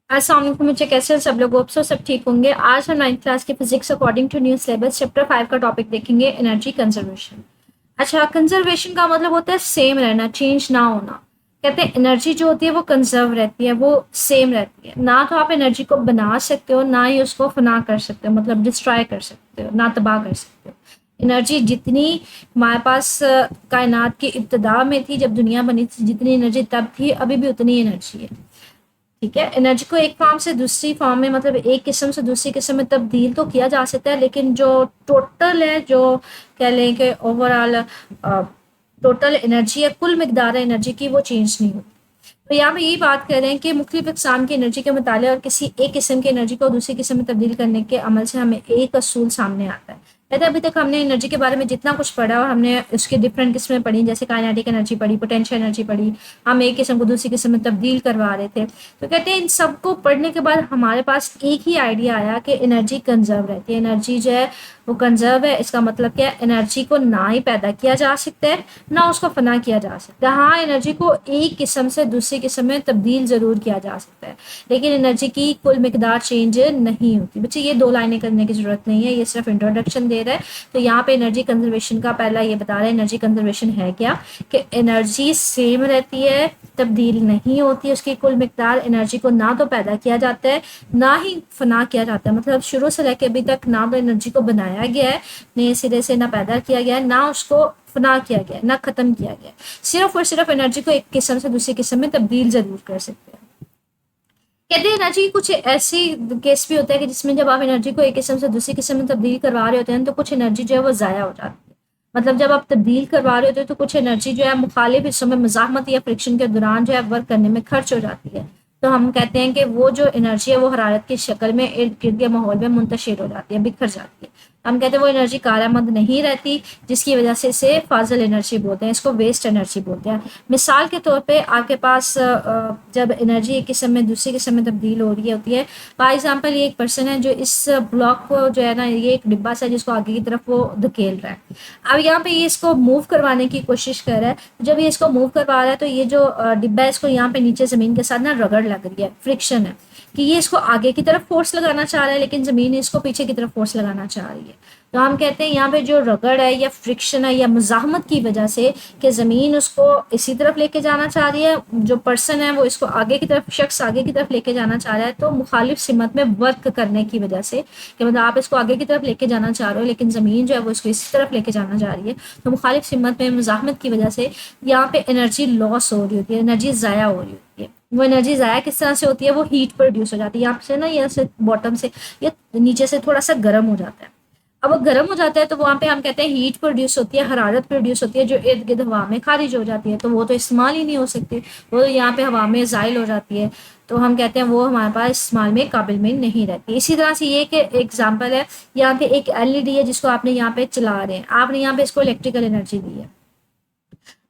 अस्सलाम वालेकुम बच्चे, कैसे हैं सब लोग? होप सब ठीक होंगे। आज हम 9th क्लास की physics according to new syllabus chapter 5 का टॉपिक देखेंगे, एनर्जी कंजर्वेशन। अच्छा, कंजर्वेशन का मतलब होता है सेम रहना, चेंज ना होना। कहते हैं एनर्जी जो होती है वो कंजर्व रहती है, वो सेम रहती है। ना तो आप एनर्जी को बना सकते हो, ना ही उसको फना कर सकते हो, मतलब डिस्ट्रॉय कर सकते हो, ना तबाह कर सकते हो। एनर्जी जितनी हमारे पास कायनात की इब्तदा में थी, जब दुनिया बनी थी, जितनी एनर्जी तब थी, अभी भी उतनी एनर्जी है। ठीक है, एनर्जी को एक फॉर्म से दूसरी फॉर्म में, मतलब एक किस्म से दूसरी किस्म में तब्दील तो किया जा सकता है, लेकिन जो टोटल है, जो कह लें कि ओवरऑल टोटल एनर्जी है, कुल मकदार एनर्जी की, वो चेंज नहीं होती। तो यहाँ पे यही बात कर रहे हैं कि मुख्तलिफ इकसाम की एनर्जी के मुताले और किसी एक किस्म की एनर्जी को दूसरी किस्म में तब्दील करने के अमल से हमें एक असूल सामने आता है। कहते हैं अभी तक हमने एनर्जी के बारे में जितना कुछ पढ़ा और हमने उसकी डिफरेंट किस्में पढ़ी, जैसे काइनेटिक एनर्जी पढ़ी, पोटेंशियल एनर्जी पढ़ी, हम एक किस्म को दूसरी किस्म में तब्दील करवा रहे थे। तो कहते हैं इन सबको पढ़ने के बाद हमारे पास एक ही आइडिया आया कि एनर्जी कंजर्व रहती है। एनर्जी जो है वो कंजर्व है। इसका मतलब क्या है? एनर्जी को ना ही पैदा किया जा सकता है, ना उसको फना किया जा सकता है। हाँ, एनर्जी को एक किस्म से दूसरी किस्म में तब्दील ज़रूर किया जा सकता है, लेकिन एनर्जी की कुल मिकदार चेंज नहीं होती। बच्चे ये दो लाइनें करने की ज़रूरत नहीं है, ये सिर्फ इंट्रोडक्शन दे रहा है। तो यहाँ पे एनर्जी कंजर्वेशन का पहला ये बता रहा है एनर्जी कंजर्वेशन है क्या, कि एनर्जी सेम रहती है, तब्दील नहीं होती। उसकी कुल मिकदार एनर्जी को ना तो पैदा किया जाता है, ना ही फना किया जाता है। मतलब शुरू से लेकर अभी तक ना तो एनर्जी को बनाया गया है नए सिरे से, ना पैदा किया गया है, ना उसको फना किया गया है, ना खत्म किया गया है। सिर्फ और सिर्फ एनर्जी को एक किस्म से दूसरी किस्म में तब्दील जरूर कर सकते हैं। कहते हैं एनर्जी कुछ ऐसी केस भी होता है कि जिसमें जब आप एनर्जी को एक किस्म से दूसरी किस्म में तब्दील करवा रहे होते हैं तो कुछ एनर्जी जो है वो ज़ाया हो जाती है। मतलब जब आप तब्दील करवा रहे होते हैं तो कुछ एनर्जी जो है मुखालिफ हिस्सों में मज़ाहमत या फ्रिक्शन के दौरान जो है वर्क करने में खर्च हो जाती है। तो हम कहते हैं कि वो जो एनर्जी है वो हरारत की शक्ल में इर्द गिर्द के माहौल में मुंतशिर हो जाती है, बिखर जाती है। हम कहते हैं वो एनर्जी कारामद नहीं रहती, जिसकी वजह से इसे फाजल एनर्जी बोलते हैं, इसको वेस्ट एनर्जी बोलते हैं। मिसाल के तौर पे आपके पास जब एनर्जी एक किस्म में दूसरी किस्म में तब्दील हो रही होती है, फॉर एग्जांपल ये एक पर्सन है जो इस ब्लॉक को जो है ना, ये एक डिब्बा सा जिसको आगे की तरफ वो धकेल रहा है। अब यहाँ पे ये इसको मूव करवाने की कोशिश कर रहा है। जब ये इसको मूव करवा रहा है तो ये जो डिब्बा है इसको यहाँ पे नीचे ज़मीन के साथ ना रगड़ लग रही है, फ्रिक्शन है कि ये इसको आगे की तरफ फोर्स लगाना चाह रहा है, लेकिन ज़मीन इसको पीछे की तरफ फोर्स लगाना चाह रही है। तो हम कहते हैं यहाँ पे जो रगड़ है या फ्रिक्शन है या मुज़ाहमत की वजह से कि ज़मीन उसको इसी तरफ लेके जाना चाह रही है, जो पर्सन है वो इसको आगे की तरफ, शख्स आगे की तरफ लेके जाना चाह रहा है, तो मुखालिफ सिमत में वर्क करने की वजह से, कि मतलब आप इसको आगे की तरफ लेके जाना चाह रहे हो लेकिन ज़मीन जो है वो इसको इसी तरफ लेके जाना चाह रही है, तो मुखालिफ सिमत में मुज़ाहमत की वजह से यहाँ पे एनर्जी लॉस हो रही होती है, एनर्जी ज़ाया हो रही होती है। वो एनर्जी ज़ाया किस तरह से होती है? वो हीट प्रोड्यूस हो जाती है। यहाँ से ना, यहाँ से बॉटम से या नीचे से थोड़ा सा गर्म हो जाता है। अब वो गर्म हो जाता है तो वहाँ पे हम कहते हैं हीट प्रोड्यूस होती है, हरारत प्रोड्यूस होती है, जो इर्द गिर्द हवा में खारिज हो जाती है, तो वो तो इस्तेमाल ही नहीं हो सकती, वो यहाँ पे हवा में ज़ाइल हो जाती है। तो हम कहते हैं वो हमारे पास इस्तेमाल में काबिल में नहीं रहती। इसी तरह से ये एक एग्जाम्पल है, यहाँ पे एक एलईडी है जिसको आपने यहाँ पे चला रहे हैं, आपने यहाँ पे इसको इलेक्ट्रिकल एनर्जी दी है।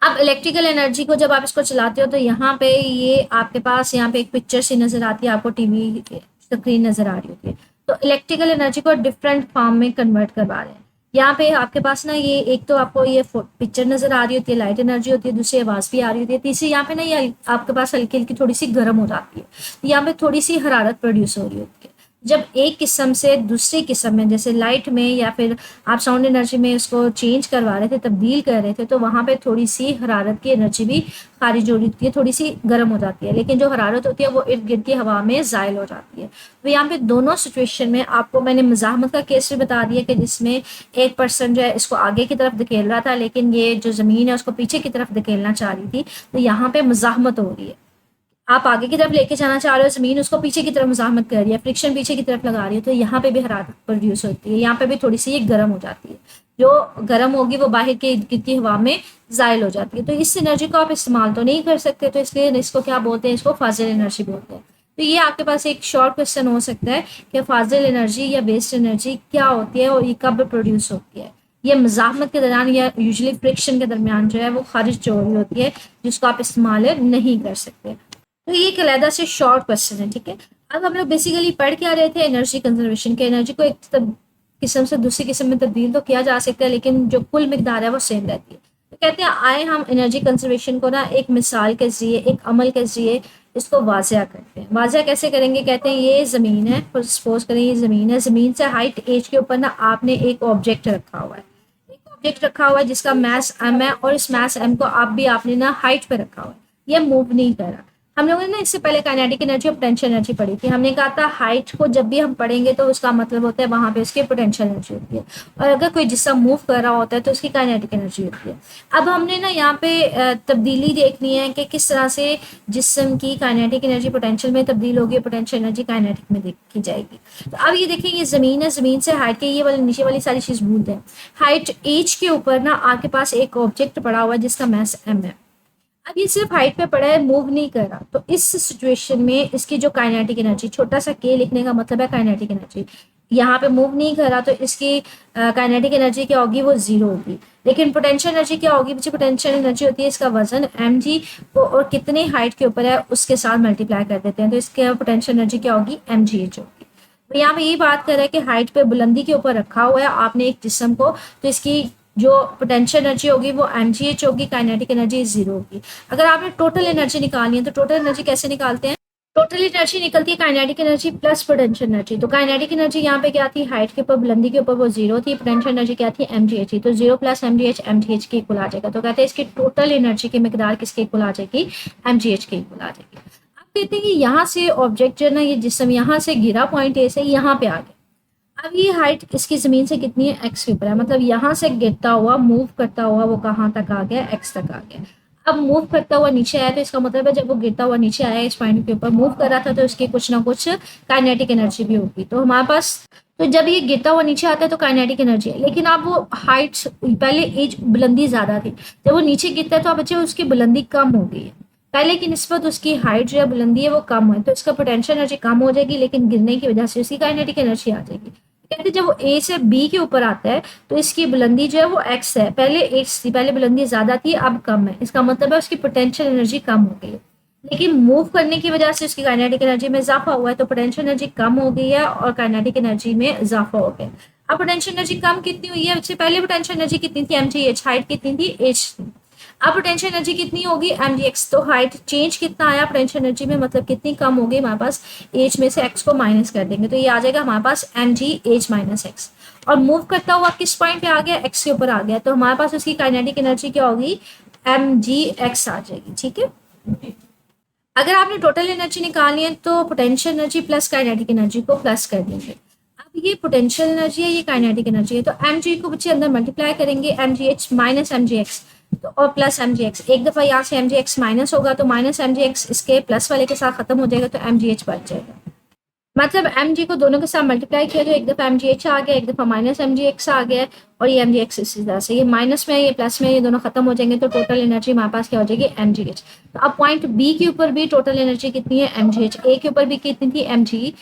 अब इलेक्ट्रिकल एनर्जी को जब आप इसको चलाते हो तो यहाँ पे ये आपके पास यहाँ पे एक पिक्चर सी नजर आती है, आपको टीवी स्क्रीन नजर आ रही होती है। तो इलेक्ट्रिकल एनर्जी को डिफरेंट फॉर्म में कन्वर्ट करवा रहे हैं। यहाँ पे आपके पास ना ये एक तो आपको ये पिक्चर नजर आ रही होती है, लाइट एनर्जी होती है, दूसरी आवाज भी आ रही होती है, तीसरी यहाँ पे ना ये आपके पास हल्की हल्की थोड़ी सी गर्म हो जाती है, यहाँ पे थोड़ी सी हरारत प्रोड्यूस हो रही होती है। जब एक किस्म से दूसरी किस्म में, जैसे लाइट में या फिर आप साउंड एनर्जी में उसको चेंज करवा रहे थे, तब्दील कर रहे थे, तो वहाँ पे थोड़ी सी हरारत की एनर्जी भी खारिज हो रही होती है, थोड़ी सी गर्म हो जाती है, लेकिन जो हरारत होती है वो इर्द गिर्द की हवा में ज़ायल हो जाती है। तो यहाँ पे दोनों सिचुएशन में आपको मैंने मुज़ाहमत का केस भी बता दिया कि जिसमें एक पर्सन जो है इसको आगे की तरफ धकेल रहा था, लेकिन ये जो ज़मीन है उसको पीछे की तरफ धकेलना चाह रही थी, तो यहाँ पे मुज़ाहमत हो रही है। आप आगे की तरफ लेके जाना चाह रहे हो, ज़मीन उसको पीछे की तरफ मुज़ाहमत कर रही है, फ्रिक्शन पीछे की तरफ लगा रही है, तो यहाँ पे भी हरारत प्रोड्यूस होती है, यहाँ पे भी थोड़ी सी ये गर्म हो जाती है। जो गर्म होगी वो बाहर के इर्द गिर्द की हवा में ज़ायल हो जाती है। तो इस एनर्जी को आप इस्तेमाल तो नहीं कर सकते, तो इसलिए इसको क्या बोलते हैं? इसको फाजिल एनर्जी बोलते हैं। तो ये आपके पास एक शॉर्ट क्वेश्चन हो सकता है कि फाजिल एनर्जी या वेस्ट एनर्जी क्या होती है और ये कब प्रोड्यूस होती है? ये मज़ाहमत के दौरान या यूजुअली फ्रिक्शन के दरमियान जो है वो खारिज हो रही होती है, जिसको आप इस्तेमाल नहीं कर सकते। तो ये एक अलहदा से शॉर्ट क्वेश्चन है, ठीक है। अब हम लोग बेसिकली पढ़ क्या रहे थे? एनर्जी कंजर्वेशन के। एनर्जी को एक किस्म से दूसरी किस्म में तब्दील तो किया जा सकता है, लेकिन जो कुल मिकदार है वो सेम रहती है। तो कहते हैं आए हम एनर्जी कंजर्वेशन को ना एक मिसाल के जरिए, एक अमल के जरिए इसको वाज़िया करते हैं। वाज़िया कैसे करेंगे? कहते हैं ये ज़मीन है, सपोज करें ये ज़मीन है, ज़मीन से हाइट एज के ऊपर ना आपने एक ऑब्जेक्ट रखा हुआ है, एक ऑब्जेक्ट रखा हुआ है जिसका मास m है, और इस मास m को आप भी आपने ना हाइट पे रखा हुआ है, ये मूव नहीं कर रहा। हम लोगों ने ना इससे पहले काइनेटिक एनर्जी और पोटेंशियल एनर्जी पढ़ी थी। हमने कहा था हाइट को जब भी हम पढ़ेंगे तो उसका मतलब होता है वहां पे उसकी पोटेंशियल एनर्जी होती है, और अगर कोई जिसम मूव कर रहा होता है तो उसकी काइनेटिक एनर्जी होती है। अब हमने ना यहाँ पे तब्दीली देखनी है कि किस तरह से जिसम की काइनेटिक एनर्जी पोटेंशियल में तब्दील होगी, पोटेंशियल एनर्जी काइनेटिक में देखी जाएगी। तो अब ये देखिए ये ज़मीन है, ज़मीन से हाइट के ये वाली नीचे वाली सारी चीज़ भूल दें। हाइट एज के ऊपर ना आपके पास एक ऑब्जेक्ट पड़ा हुआ है जिसका मास m है। अब ये सिर्फ हाइट पे पड़ा है, मूव नहीं कर रहा, तो इस सिचुएशन में इसकी जो काइनेटिक एनर्जी, छोटा सा के लिखने का मतलब है काइनेटिक एनर्जी, यहाँ पे मूव नहीं कर रहा तो इसकी काइनेटिक एनर्जी क्या होगी? वो जीरो होगी। लेकिन पोटेंशियल एनर्जी क्या होगी? बच्चे पोटेंशियल एनर्जी होती है इसका वजन mg को और कितने हाइट के ऊपर है उसके साथ मल्टीप्लाई कर देते हैं, तो इसके पोटेंशियल एनर्जी क्या होगी? mgh होगी। तो यहाँ पे यही बात कर रहा है कि हाइट पे बुलंदी के ऊपर रखा हुआ है आपने एक जिस्म को, तो इसकी जो पोटेंशियल एनर्जी होगी वो mgh होगी, काइनेटिक एनर्जी जीरो होगी। अगर आपने टोटल एनर्जी निकालनी है तो टोटल एनर्जी कैसे निकालते हैं? टोटल एनर्जी निकलती है kinetic energy plus potential energy. तो काइनेटिक एनर्जी यहाँ पे क्या थी? हाइट के ऊपर बुलंदी के ऊपर वो जीरो थी, पोटेंशियल एनर्जी क्या थी? mgh थी, तो जीरो प्लस mgh के इक्वल आ जाएगा। तो कहते हैं इसकी टोटल एनर्जी की मिकदार किसके इक्वल आ जाएगी? mgh के इक्वल आ जाएगी। अब कहते हैं कि यहाँ से ऑब्जेक्ट जो है ना, ये जिसम यहाँ से गिरा पॉइंट ए से यहाँ पे आ गया। अब ये हाइट इसकी ज़मीन से कितनी है? एक्स के ऊपर है, मतलब यहाँ से गिरता हुआ मूव करता हुआ वो कहाँ तक आ गया? एक्स तक आ गया। अब मूव करता हुआ नीचे आया तो इसका मतलब है जब वो गिरता हुआ नीचे आया इस पॉइंट के ऊपर मूव कर रहा था तो इसकी कुछ ना कुछ काइनेटिक एनर्जी भी होगी। तो हमारे पास, तो जब ये गिरता हुआ नीचे आता है तो काइनेटिक एनर्जी है, लेकिन अब वो हाइट पहले एज बुलंदी ज़्यादा थी, जब वो नीचे गिरता है तो अब बच्चे उसकी बुलंदी कम हो गई है, पहले की निस्बत उसकी हाइट जो है बुलंदी है वो कम है, तो इसका पोटेंशियल एनर्जी कम हो जाएगी, लेकिन गिरने की वजह से उसकी काइनेटिक एनर्जी आ जाएगी। कहते जब वो ए से बी के ऊपर आता है तो इसकी बुलंदी जो है वो एक्स है, पहले एक्स थी, पहले बुलंदी ज्यादा थी अब कम है, इसका मतलब है उसकी पोटेंशियल एनर्जी कम हो गई है, लेकिन मूव करने की वजह से उसकी काइनेटिक एनर्जी में इजाफा हुआ है, तो पोटेंशियल एनर्जी कम हो गई है और काइनेटिक एनर्जी में इजाफा हो गया। अब पोटेंशियल एनर्जी कम कितनी हुई है? उससे पहले पोटेंशियल एनर्जी कितनी थी? mgh, हाइट कितनी थी? h थी। अब पोटेंशियल एनर्जी कितनी होगी? mgx, तो हाइट चेंज कितना आया पोटेंशियल एनर्जी में, मतलब कितनी कम हो गई हमारे पास? h में से x को माइनस कर देंगे तो ये आ जाएगा हमारे पास mgh माइनस x, और मूव करता हुआ किस पॉइंट पे आ गया? x के ऊपर आ गया, तो हमारे पास उसकी काइनेटिक एनर्जी क्या होगी? mgx आ जाएगी। ठीक है, अगर आपने टोटल एनर्जी निकालनी है तो potential energy plus kinetic energy को प्लस कर देंगे। अब ये पोटेंशियल एनर्जी है, ये काइनेटिक एनर्जी है, तो mg को बच्चे अंदर मल्टीप्लाई करेंगे, mgh माइनस mgx तो और प्लस mgx, एक दफ़ा यहाँ से mgx माइनस होगा तो माइनस mgx इसके प्लस वाले के साथ खत्म हो जाएगा तो mgh बच जाएगा। मतलब mg को दोनों के साथ मल्टीप्लाई किया तो एक दफ़ा mgh आ गया, एक दफ़ा माइनस mgx आ गया, और ये mgx इसी तरह से, ये माइनस में ये प्लस में ये दोनों खत्म हो जाएंगे तो टोटल एनर्जी हमारे पास क्या हो जाएगी? mgh। तो अब पॉइंट बी के ऊपर भी टोटल एनर्जी कितनी है? mgh। ए के ऊपर भी कितनी थी? mgh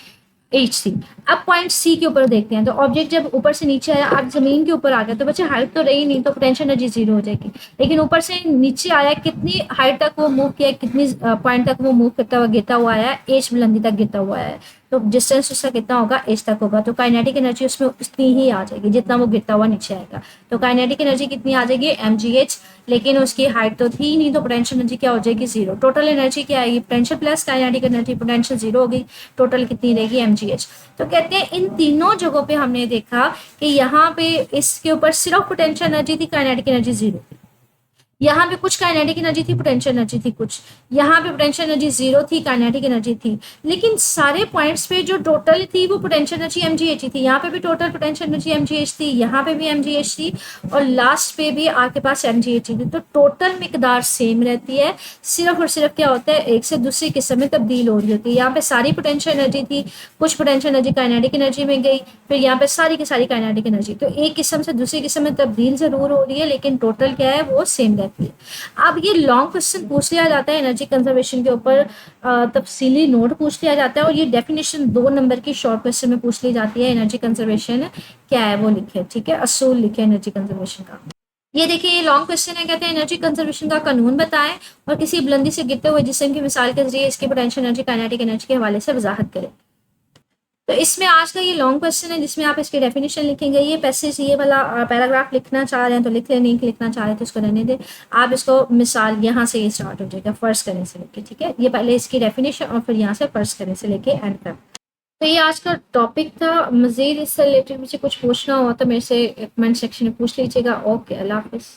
थी। अब पॉइंट सी के ऊपर देखते हैं, तो ऑब्जेक्ट जब ऊपर से नीचे आया, अब जमीन के ऊपर आ गया तो बच्चे हाइट तो रही नहीं, तो पोटेंशियल एनर्जी जीरो हो जाएगी, लेकिन ऊपर से नीचे आया, कितनी हाइट तक वो मूव किया, कितनी पॉइंट तक वो मूव करता हुआ गिरता हुआ आया? एच बुलंदी तक गिरता हुआ है, तो डिस्टेंस उसका कितना होगा? एच तक होगा, तो काइनेटिक एनर्जी उसमें उतनी ही आ जाएगी जितना वो गिरता हुआ नीचे आएगा। तो काइनेटिक एनर्जी कितनी आ जाएगी? mgh, लेकिन उसकी हाइट तो थी नहीं तो पोटेंशियल एनर्जी क्या हो जाएगी? जीरो। टोटल एनर्जी क्या आएगी? Potential plus kinetic energy, potential zero होगी, टोटल कितनी रहेगी? mgh। तो कहते हैं इन तीनों जगहों पे हमने देखा कि यहाँ पे इसके ऊपर सिर्फ पोटेंशियल एनर्जी थी, काइनेटिक एनर्जी जीरो थी, यहाँ पे कुछ काइनेटिक एनर्जी थी, पोटेंशियल एनर्जी थी कुछ, यहाँ पे पोटेंशियल एनर्जी जीरो थी, काइनेटिक एनर्जी थी, लेकिन सारे पॉइंट्स पे जो टोटल थी वो पोटेंशियल एनर्जी mgh थी। यहाँ पे भी टोटल पोटेंशियल एनर्जी mgh थी, यहाँ पे भी mgh थी, और लास्ट पे भी आपके पास mgh थी, तो टोटल मिकदार सेम रहती है, सिर्फ और सिर्फ क्या होता है? एक से दूसरी किस्म में तब्दील हो रही होती है। यहाँ पे सारी पोटेंशियल एनर्जी थी, कुछ पोटेंशियल एनर्जी काइनेटिक एनर्जी में गई, फिर यहाँ पे सारी की सारी काइनेटिक एनर्जी, तो एक किस्म से दूसरी किस्म में तब्दील जरूर हो रही है, लेकिन टोटल क्या है? वो सेम रहती है। अब ये लॉन्ग क्वेश्चन पूछ लिया जाता है एनर्जी कंजर्वेशन के ऊपर, तफसीली नोट पूछ लिया जाता है, और ये डेफिनेशन 2 नंबर की शॉर्ट क्वेश्चन में पूछ ली जाती है। एनर्जी कंजर्वेशन क्या है वो लिखे, ठीक है, असूल लिखे एनर्जी कंजर्वेशन का। ये देखिए ये लॉन्ग क्वेश्चन है, कहते हैं एनर्जी कंजर्वेशन का कानून बताएं और किसी बुलंदी से गिरते हुए जिस्म की मिसाल के जरिए इसकी पोटेंशियल एनर्जी काइनेटिक एनर्जी के हवाले से वजाहत करें। तो इसमें आज का ये लॉन्ग क्वेश्चन है जिसमें आप इसकी डेफिनेशन लिखेंगे। ये पैसेज, ये वाला पैराग्राफ लिखना चाह रहे हैं तो लिख लें, नहीं लिखना चाह रहे हैं तो इसको रहने दें। आप इसको मिसाल यहाँ से ये स्टार्ट हो जाएगा फर्स्ट करने से लेके, ठीक है। ये पहले इसकी डेफिनेशन और फिर यहाँ से फर्स्ट करने से लेके एंड तक। तो ये आज का टॉपिक था। मजीद इससे रिलेटेड मुझे कुछ पूछना हो तो मेरे से कमेंट सेक्शन में पूछ लीजिएगा। ओके, अल्लाह हाफिज़।